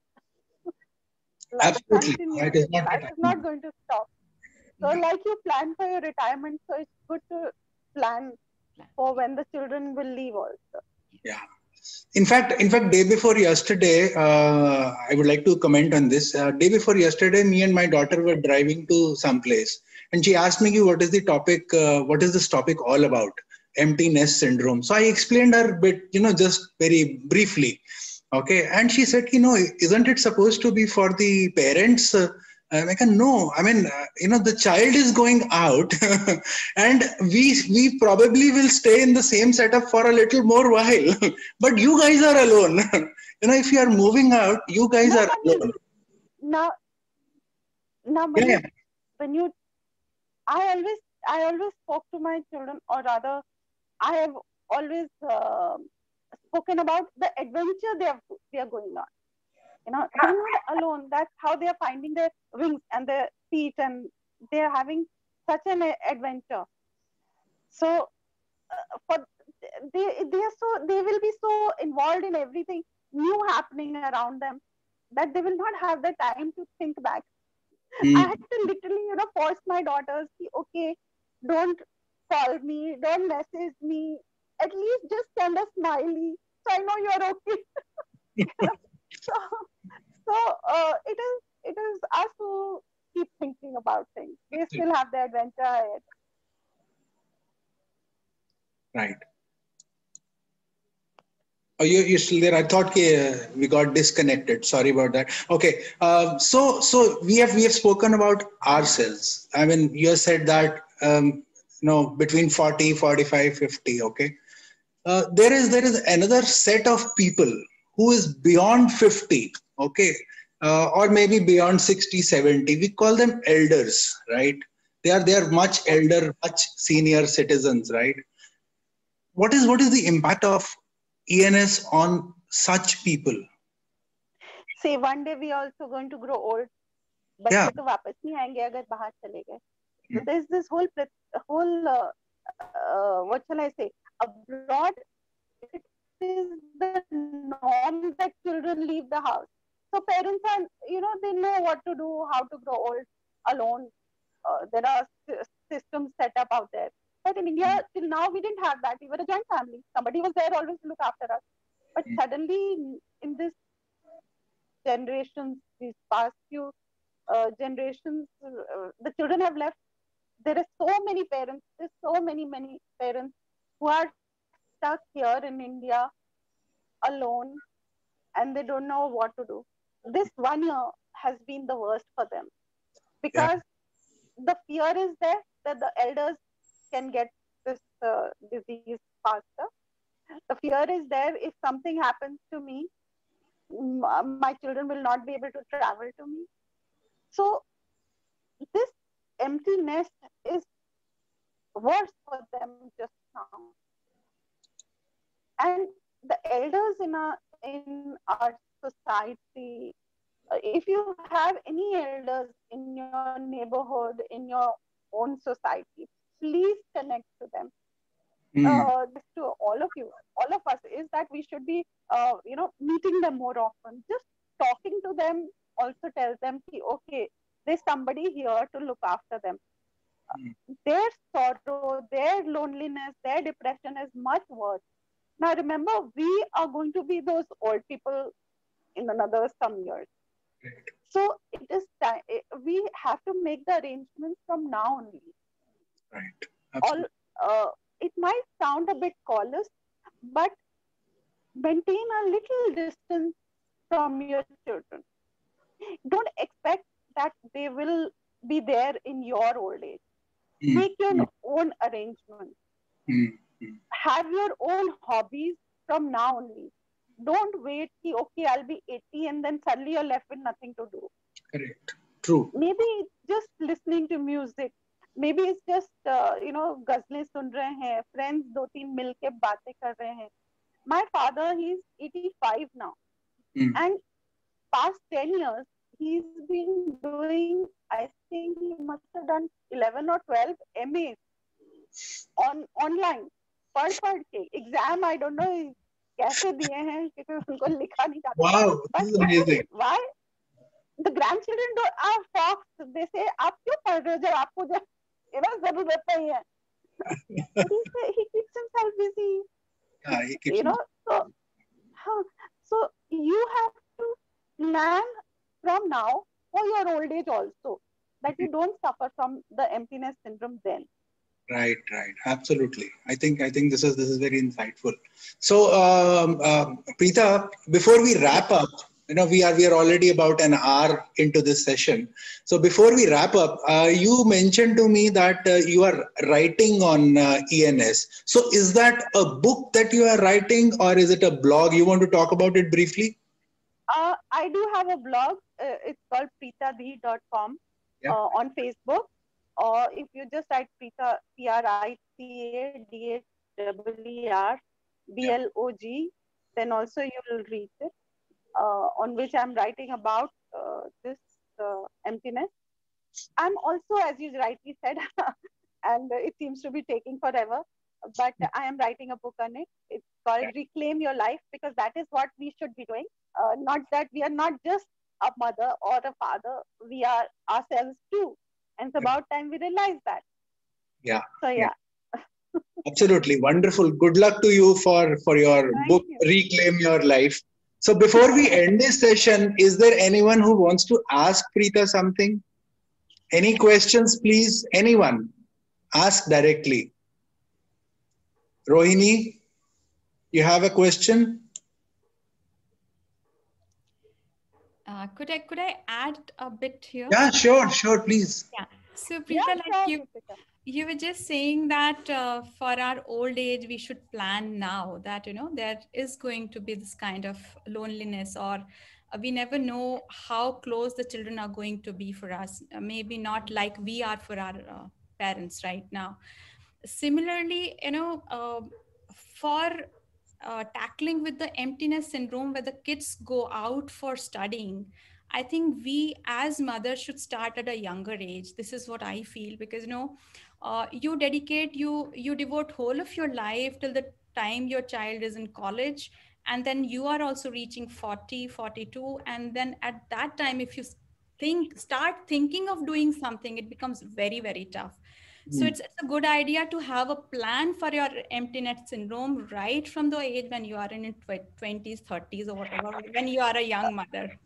Life Absolutely. continues. It is not Life is not going to stop. So like you plan for your retirement, so it's good to plan for when the children will leave also. Yeah. In fact, day before yesterday, I would like to comment on this. Day before yesterday, me and my daughter were driving to some place, and she asked me, "What is the topic? What is this topic all about? Emptiness syndrome." So I explained her a bit, just very briefly. Okay, and she said, "Isn't it supposed to be for the parents?" I'm like, no, I mean, the child is going out and we probably will stay in the same setup for a little more while, but you guys are alone. If you are moving out, you guys are alone. Now, Yeah. when I always spoke to my children, or rather, I have always spoken about the adventure they are going on. they're not alone. That's how they are finding their wings and their feet, and they are having such an adventure. So for they will be so involved in everything new happening around them that they will not have the time to think back. I had to literally, force my daughters, okay, don't call me, don't message me, at least just send a smiley, so I know you're okay. So, it is us who keep thinking about things. They still have their adventure ahead. Right. Oh, you're still there. I thought we got disconnected. Sorry about that. Okay. So we have spoken about ourselves. I mean, you have said that between 40, 45, 50. Okay. There is another set of people who is beyond 50. Okay. Or maybe beyond 60, 70. We call them elders, right? They are much elder, much senior citizens, right? What is the impact of ENS on such people? Say one day we are also going to grow old. Yeah. बच्चे तो वापस नहीं आएंगे अगर बाहर चले गए. So there's this whole what shall I say? Abroad, it is the norm that children leave the house. So parents are, they know what to do, how to grow old alone. There are systems set up out there. But in India, till now, we didn't have that. We were a joint family. Somebody was there always to look after us. But suddenly, in this generations, these past few generations, the children have left. There are so many parents. There's so many parents who are stuck here in India alone, and they don't know what to do. This 1 year has been the worst for them because the fear is there that the elders can get this disease faster. The fear is there if something happens to me, my children will not be able to travel to me. So this empty nest is worse for them just now. And the elders in our society, if you have any elders in your neighborhood, in your own society, please connect to them. This to all of you, all of us, is that we should be, meeting them more often. Just talking to them also tells them, okay, there's somebody here to look after them. Their sorrow, their loneliness, their depression is much worse. Now remember, we are going to be those old people in another some years. So it is time. We have to make the arrangements from now only. Right. Absolutely. It might sound a bit callous, but maintain a little distance from your children. Don't expect that they will be there in your old age. Make your own arrangements. Have your own hobbies from now only. Don't wait, okay, I'll be 80 and then suddenly you're left with nothing to do. Correct. True. Maybe just listening to music. Maybe it's just, गजलें सुन रहे हैं, friends 2-3 मिलके बातें कर रहे हैं. My father, he's 85 now. And past 10 years, he's been doing, I think he must have done 11 or 12 MAs online. पढ़ के exam, I don't know कैसे दिए हैं क्योंकि उनको लिखा नहीं जाता. Wow, this is amazing. Why? The grandchildren are shocked. They say, आप क्यों पढ़ रहे हो जब आपको जब जरूरत नहीं है. But he keeps himself busy. Yeah, he keeps so you have to plan from now for your old age also, that you don't suffer from the emptiness syndrome then. Right. Absolutely. I think this is very insightful. So, Prita, before we wrap up, we are already about an hour into this session. So before we wrap up, you mentioned to me that you are writing on ENS. So is that a book that you are writing, or is it a blog? You want to talk about it briefly? I do have a blog. It's called pritadheer.com on Facebook. Or if you just write Prita, PRITADHEER, BLOG, then also you will reach it. on which I'm writing about this emptiness. I'm also, as you rightly said, and it seems to be taking forever, but I am writing a book on it. It's called Reclaim Your Life, because that is what we should be doing. Not that we are not just a mother or a father, we are ourselves too. And it's about time we realize that. Yeah. So, yeah. Absolutely. Wonderful. Good luck to you for your book, Reclaim Your Life. So before we end this session, is there anyone who wants to ask Prita something? Any questions, please? Anyone? Ask directly. Rohini, you have a question? Could I add a bit here? Yeah, sure, please. Yeah. So Prita, you were just saying that for our old age, we should plan now that, there is going to be this kind of loneliness, or we never know how close the children are going to be for us. Maybe not like we are for our parents right now. Similarly, for tackling with the emptiness syndrome where the kids go out for studying, I think we as mothers should start at a younger age. This is what I feel, because you devote whole of your life till the time your child is in college, and then you are also reaching 40, 42, and then at that time, if you start thinking of doing something, it becomes very, very tough. So it's a good idea to have a plan for your emptiness syndrome right from the age when you are in your 20s, 30s, or whatever, when you are a young mother.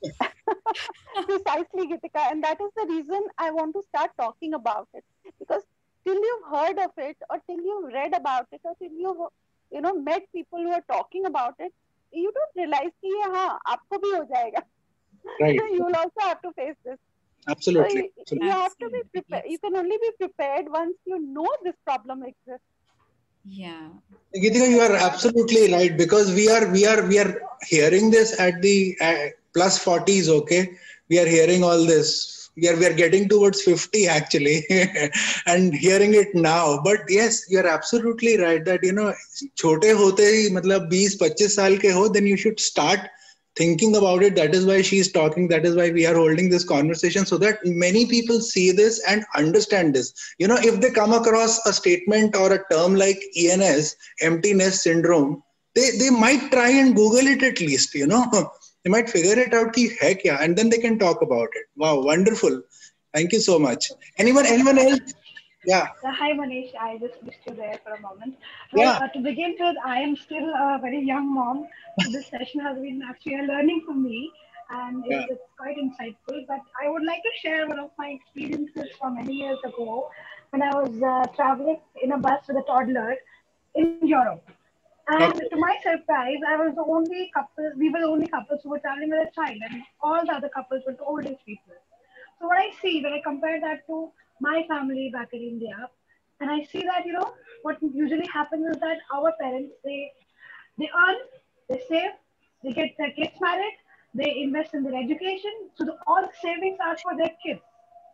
Precisely, Gitika. And that is the reason I want to start talking about it. Because till you've heard of it, or till you've read about it, or till you've met people who are talking about it, you don't realize कि ये हाँ आपको भी हो जाएगा. Right. You will also have to face this. Absolutely. So you have to be prepared. You can only be prepared once you know this problem exists. Yeah. Geetika, you are absolutely right, because we are hearing this at the plus 40s. Okay, we are hearing all this. We are getting towards 50 actually, and hearing it now. But yes, you are absolutely right that छोटे होते ही मतलब 20-25 साल के हो, then you should start thinking about it. That is why she's talking. That is why we are holding this conversation, so that many people see this and understand this. If they come across a statement or a term like ENS, emptiness syndrome, they might try and Google it at least. They might figure it out. Ki hai kya, and then they can talk about it. Wow, wonderful. Thank you so much. Anyone else? Yeah. Hi, Manish. I just missed you there for a moment. Well, to begin with, I am still a very young mom. So this session has been actually a learning for me, and it's quite insightful. But I would like to share one of my experiences from many years ago when I was traveling in a bus with a toddler in Europe. And to my surprise, I was the only couple, we were the only couples who were traveling with a child, and all the other couples were old age people. So what I see when I compare that to my family back in India, and I see that, what usually happens is that our parents, they earn, they save, they get their kids married, they invest in their education. So all the savings are for their kids,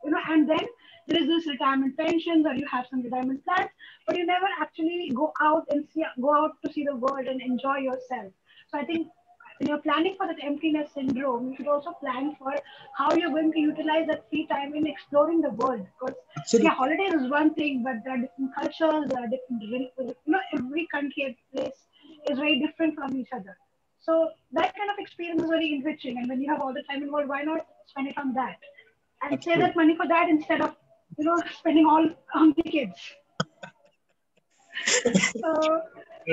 and then there is this retirement pensions, or you have some retirement plans, but you never actually go out to see the world and enjoy yourself. So I think when you're planning for that emptiness syndrome, you should also plan for how you're going to utilize that free time in exploring the world. Because holidays is one thing, but there are different cultures, there are different, every country and place is very different from each other. So that kind of experience is very enriching. And when you have all the time in the world, why not spend it on that? And save that money for that instead of, spending all on the kids.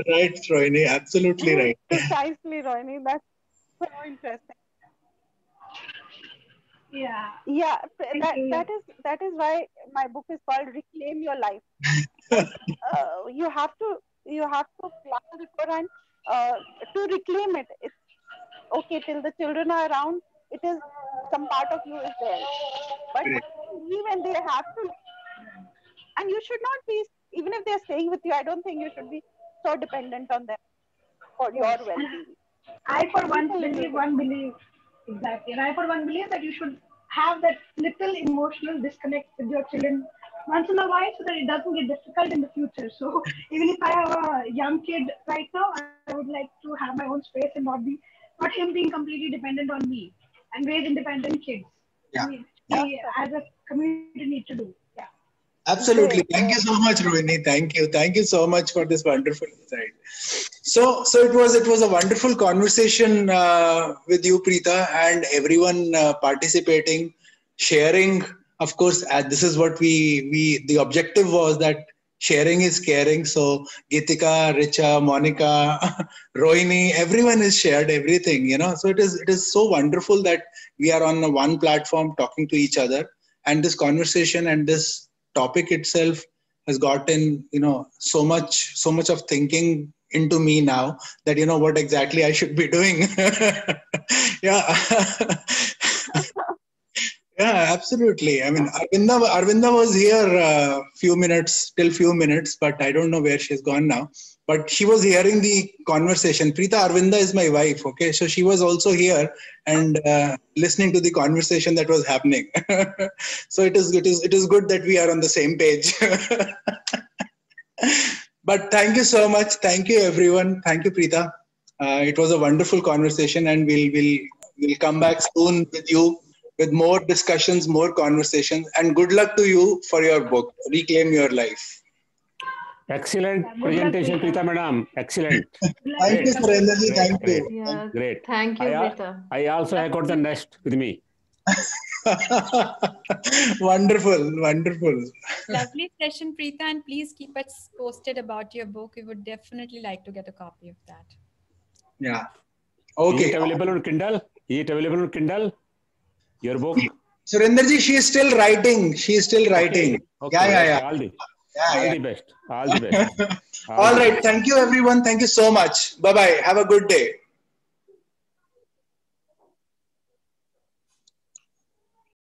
Right, Rohini, absolutely right. Precisely, Rohini. That's so interesting. Yeah. Yeah, that is why my book is called Reclaim Your Life. You have to plan beforehand to reclaim it. It's okay till the children are around. It is some part of you is there, but when they have to, and you should not be, even if they're staying with you. I don't think you should be so dependent on them for your well-being. I for one believe exactly, and I for one believe that you should have that little emotional disconnect with your children once in a while, so that it doesn't get difficult in the future. So even if I have a young kid right now, I would like to have my own space and not be not him being completely dependent on me, and raise independent kids. Yeah. We as a community need to do. Yeah. Absolutely. Great, Thank you great. so much, Rohini. Thank you. Thank you so much for this wonderful insight. So it was a wonderful conversation with you, Preeta, and everyone participating, sharing. Of course, this is what we the objective was that sharing is caring. So Geetika, Richa, Monica, Rohini, everyone has shared everything. So it is so wonderful that we are on one platform talking to each other, and this conversation and this topic itself has gotten so much of thinking into me now that what exactly I should be doing. Yeah. Yeah, absolutely. I mean, Arvinda was here few minutes, but I don't know where she's gone now. But she was hearing the conversation. Prita, Arvinda is my wife. Okay, so she was also here and listening to the conversation that was happening. So it is good that we are on the same page. But thank you so much. Thank you, everyone. Thank you, Prita. It was a wonderful conversation, and we'll come back soon with you with more discussions, more conversations, and good luck to you for your book, Reclaim Your Life. Excellent Yeah, good luck, presentation, Preeta. Preeta madam. Excellent. Good luck, Thank you, Great. Preeta. Surendraji. Great. Thank Great. you. Yeah, Great. thank you, Prita. I also echoed the next with me. Wonderful, wonderful. Lovely session, Preeta, and please keep us posted about your book. We would definitely like to get a copy of that. Yeah. Is Okay. it available on Kindle? Is it available on Kindle? Your book? Surendraji, she is still writing. She is still writing. Okay. Yeah. All the Yeah. best. All the best. All the right. best. Thank you, everyone. Thank you so much. Bye-bye. Have a good day.